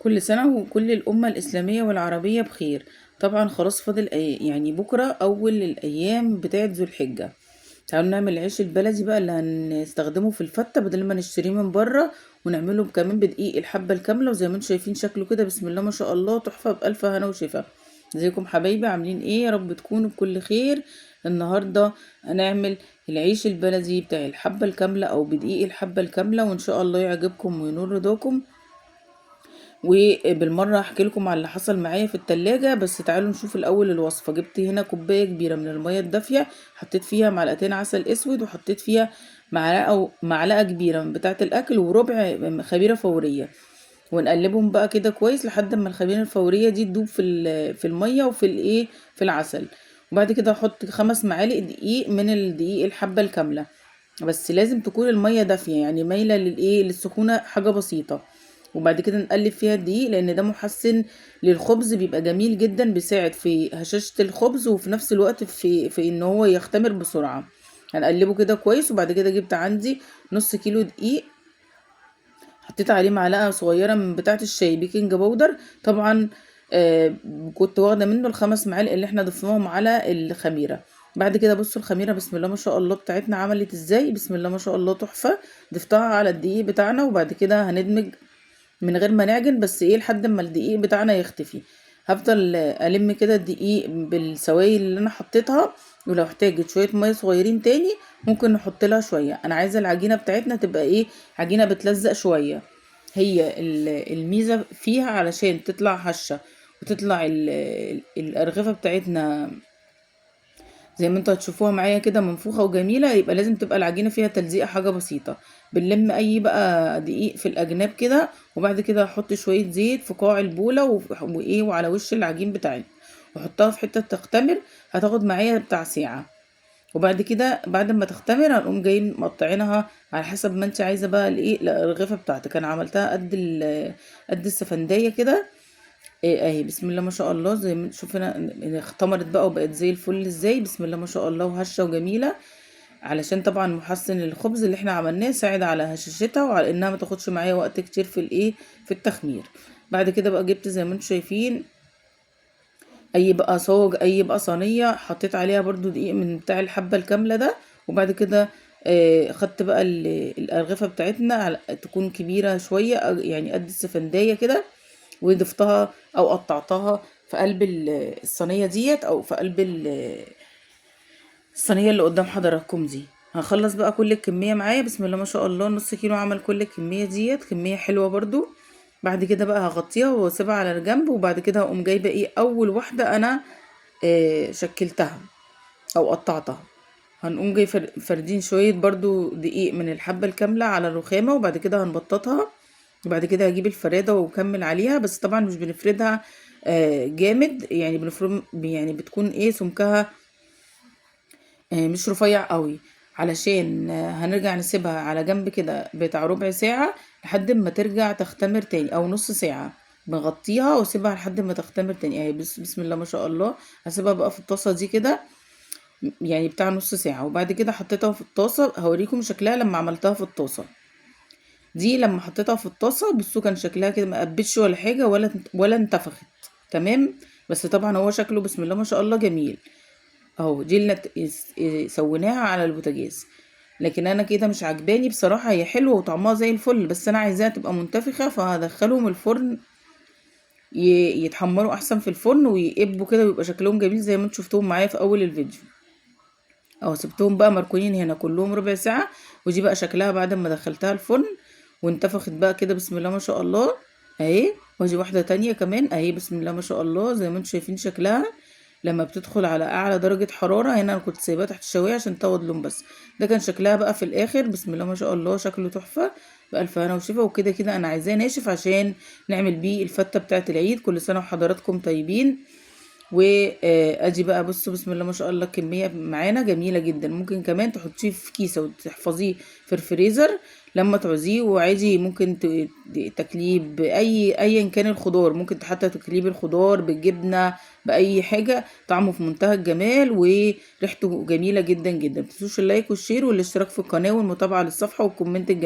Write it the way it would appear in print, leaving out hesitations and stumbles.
كل سنة وكل الأمة الإسلامية والعربية بخير. طبعا خلاص فاضل يعني بكرة أول الأيام بتاعة ذو الحجة. تعالوا نعمل العيش البلدي بقى اللي هنستخدمه في الفتة بدل ما نشتريه من بره، ونعمله كمان بدقيق الحبة الكاملة. وزي ما انتم شايفين شكله كده بسم الله ما شاء الله تحفة، بألف هنا وشفا. ازيكم حبايبي، عاملين ايه؟ يا رب تكونوا بكل خير. النهاردة هنعمل العيش البلدي بتاع الحبة الكاملة أو بدقيق الحبة الكاملة، وإن شاء الله يعجبكم وينور رضاكم. وبالمرة هحكي لكم على اللي حصل معايا في التلاجة. بس تعالوا نشوف الأول الوصفة. جبت هنا كوباية كبيرة من المية الدافية، حطيت فيها معلقتين عسل أسود، وحطيت فيها معلقة كبيرة من بتاعة الأكل وربع خميرة فورية. ونقلبهم بقى كده كويس لحد ما الخميرة الفورية دي تدوب في المية وفي في العسل. وبعد كده احط 5 معالق دقيق من الدقيق الحبة الكاملة، بس لازم تكون المية دافية، يعني مايلة للسخونة حاجة بسيطة. وبعد كده نقلب فيها الدقيق لان ده محسن للخبز، بيبقى جميل جدا، بيساعد في هشاشة الخبز وفي نفس الوقت في ان هو يختمر بسرعة. هنقلبه كده كويس. وبعد كده جبت عندي نص كيلو دقيق، حطيت عليه معلقة صغيرة من بتاعة الشاي بيكنج باودر. طبعا كنت واخدة منه ال5 معالق اللي احنا ضفناهم على الخميرة. بعد كده بصوا الخميرة بسم الله ما شاء الله بتاعتنا عملت ازاي، بسم الله ما شاء الله تحفة. ضفتها على الدقيق بتاعنا، وبعد كده هندمج من غير ما نعجن، بس ايه لحد ما الدقيق بتاعنا يختفي. هفضل الم كده الدقيق بالسوائل اللي انا حطيتها، ولو احتاجت شويه ميه صغيرين تاني ممكن نحط لها شويه. انا عايزه العجينه بتاعتنا تبقى ايه، عجينه بتلزق شويه. هي الميزه فيها علشان تطلع هشه وتطلع الارغفه بتاعتنا زي ما انتوا هتشوفوها معايا كده منفوخة وجميلة، يبقى لازم تبقى العجينة فيها تلزيقة حاجة بسيطة. بنلم اي بقى دقيق في الاجناب كده، وبعد كده احط شوية زيت في قاع البولة وايه وعلى وش العجين بتاعي، واحطها في حتة تختمر. هتاخد معايا بتاع ساعة. وبعد كده بعد ما تختمر هنقوم جايين مقطعينها على حسب ما انت عايزة بقى الايه الرغيفة بتاعتك. انا عملتها قد السفندية كده. اهي بسم الله ما شاء الله زي ما انتوا شوفنا اختمرت بقى وبقت زي الفل ازاي، بسم الله ما شاء الله، وهشه وجميله. علشان طبعا محسن الخبز اللي احنا عملناه ساعد على هشاشتها وعلى انها ما تاخدش معايا وقت كتير في التخمير. بعد كده بقى جبت زي ما انتوا شايفين اي بقى صاج، اي بقى صينيه، حطيت عليها برضو دقيق من بتاع الحبه الكامله ده. وبعد كده خدت بقى الارغفه بتاعتنا تكون كبيره شويه، يعني قد السفندية كده، وضفتها او قطعتها في قلب الصينيه ديت، او في قلب الصينيه اللي قدام حضراتكم دي. هخلص بقى كل الكميه معايا بسم الله ما شاء الله، نص كيلو عمل كل الكميه ديت، كميه حلوه برضو. بعد كده بقى هغطيها واسيبها على الجنب. وبعد كده هقوم جايبه ايه اول واحده انا شكلتها او قطعتها. هنقوم جاي فردين شويه برضو دقيق من الحبه الكامله على الرخامه، وبعد كده هنبططها. وبعد كده هجيب الفرادة وكمل عليها، بس طبعا مش بنفردها جامد، يعني بنفرد يعني بتكون ايه سمكها مش رفيع قوي، علشان هنرجع نسيبها على جنب كده بتاع ربع ساعة لحد ما ترجع تختمر تاني، او نص ساعة. بغطيها واسيبها لحد ما تختمر تاني اهي بسم الله ما شاء الله. هسيبها بقى في الطاسة دي كده يعني بتاع نص ساعة. وبعد كده حطيتها في الطاسة، هوريكم شكلها لما عملتها في الطاسة دي. لما حطيتها في الطاسه بصوا كان شكلها كده ما قبتش ولا حاجه ولا انتفخت تمام. بس طبعا هو شكله بسم الله ما شاء الله جميل اهو. دي اللي سويناها على البوتاجاز، لكن انا كده مش عجباني بصراحه. هي حلوه وطعمها زي الفل، بس انا عايزاها تبقى منتفخه، فهدخلهم الفرن يتحمروا احسن في الفرن ويقبوا كده ويبقى شكلهم جميل زي ما انتم شفتوهم معايا في اول الفيديو اهو. سبتهم بقى مركونين هنا كلهم ربع ساعه. ودي بقى شكلها بعد ما دخلتها الفرن وانتفخت بقى كده بسم الله ما شاء الله اهي. ودي واحده تانية كمان اهي بسم الله ما شاء الله زي ما انتم شايفين شكلها لما بتدخل على اعلى درجه حراره. هنا انا كنت سايباها تحت الشوايه عشان تاخد لون بس. ده كان شكلها بقى في الاخر بسم الله ما شاء الله، شكله تحفه بألف هنا وشفا. وكده كده انا عايزاه ناشف عشان نعمل بيه الفته بتاعه العيد. كل سنه وحضراتكم طيبين. وادي بقى بصوا بسم الله ما شاء الله كميه معانا جميله جدا. ممكن كمان تحطيه في كيسه وتحفظيه في الفريزر لما تعوزيه. وعادي ممكن تاكليه ايا كان الخضار، ممكن حتى تاكليه بالخضار بالجبنه باي حاجه. طعمه في منتهى الجمال وريحته جميله جدا جدا. متنسوش اللايك والشير والاشتراك في القناه والمتابعه للصفحه والكومنت الجميل.